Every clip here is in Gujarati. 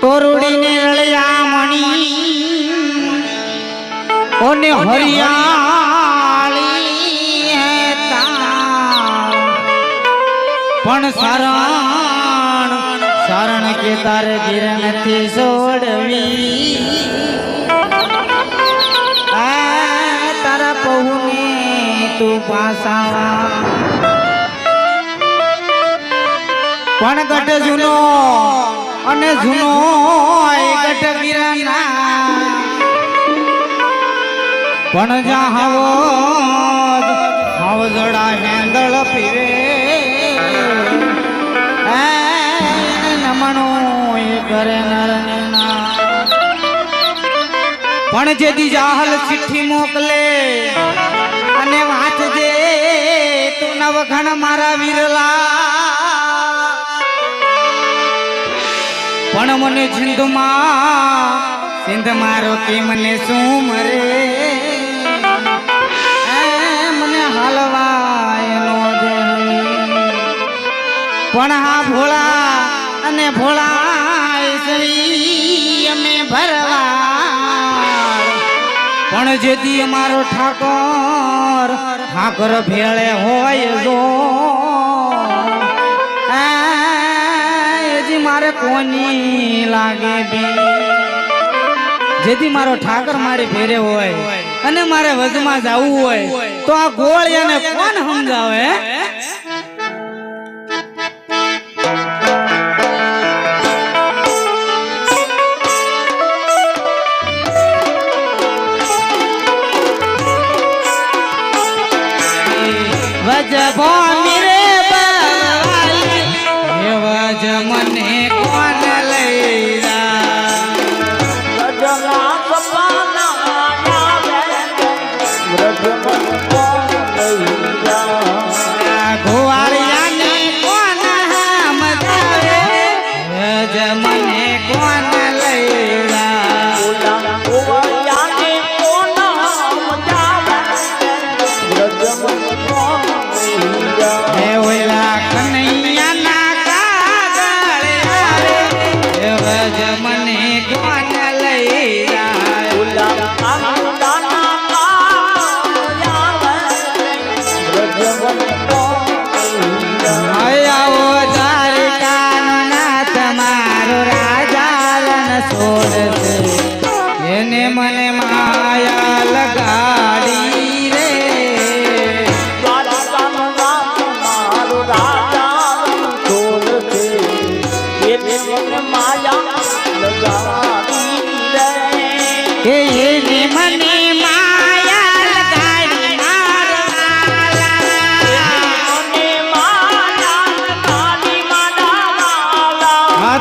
તોરડીને રળિયા મણી ઓને હરિયાળી હે તાણ પણ શરણ શરણ કે તારે ધીર નથી છોડવી તારા પહુને તું પાસાવા પણ ગઢ જૂનો અને જૂનો ગઢ ગીરાના પણ જા હાવ જડા હેંદળ પીવે નમણો એ કરે નરને ના પણ જેદી જાહલ ચિઠ્ઠી મોકલે અને વાંચજે તું નવઘણ મારા વીરલા પણ મને સિંધ મારો કે મને શું મરે મને હાલવાય નો દે પણ હા ભોળા અને ભોળા શ્રી અમે ભરવા પણ જેથી અમારો ઠાકોર ભેળે હોય જો મારે કોની લાગે બી જેથી મારો ઠાકર મારી ફેરે હોય અને મારે વજમાં જવું હોય તો આ ગોળિયાને કોણ સમજાવે વજભોની રે વજ મને કોણ લઈ ગોવાળિયાને કોણ મજાવે વજ મને કોણ લઈ ગોવાળિયાને કોણ મજાવે હે ઓલા કનૈયાના કાગળ આવે વજ મને કોણ લઈ આવો દ્વારકાના તમારો રાજા રણ છોડશે એને મને માયા લગાડી રે કે એને મને માયા લગાડી મારવાલા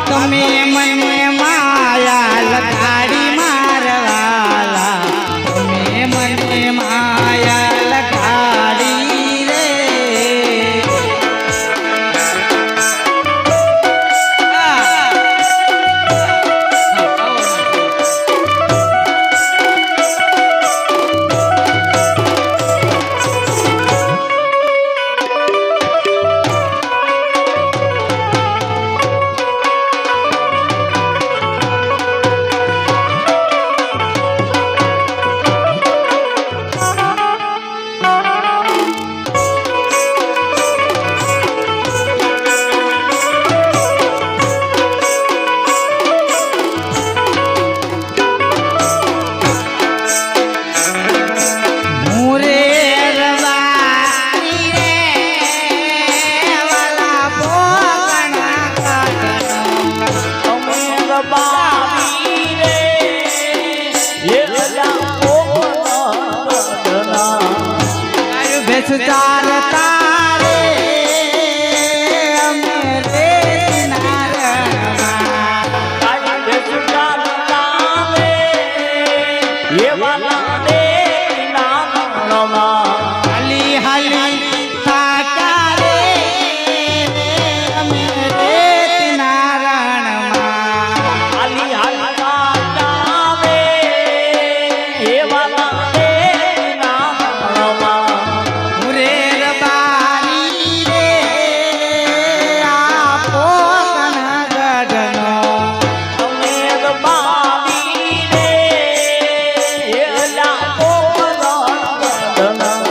તમે મને માયા લગાડી મારવાલા તમે મને માયા લગાડી રે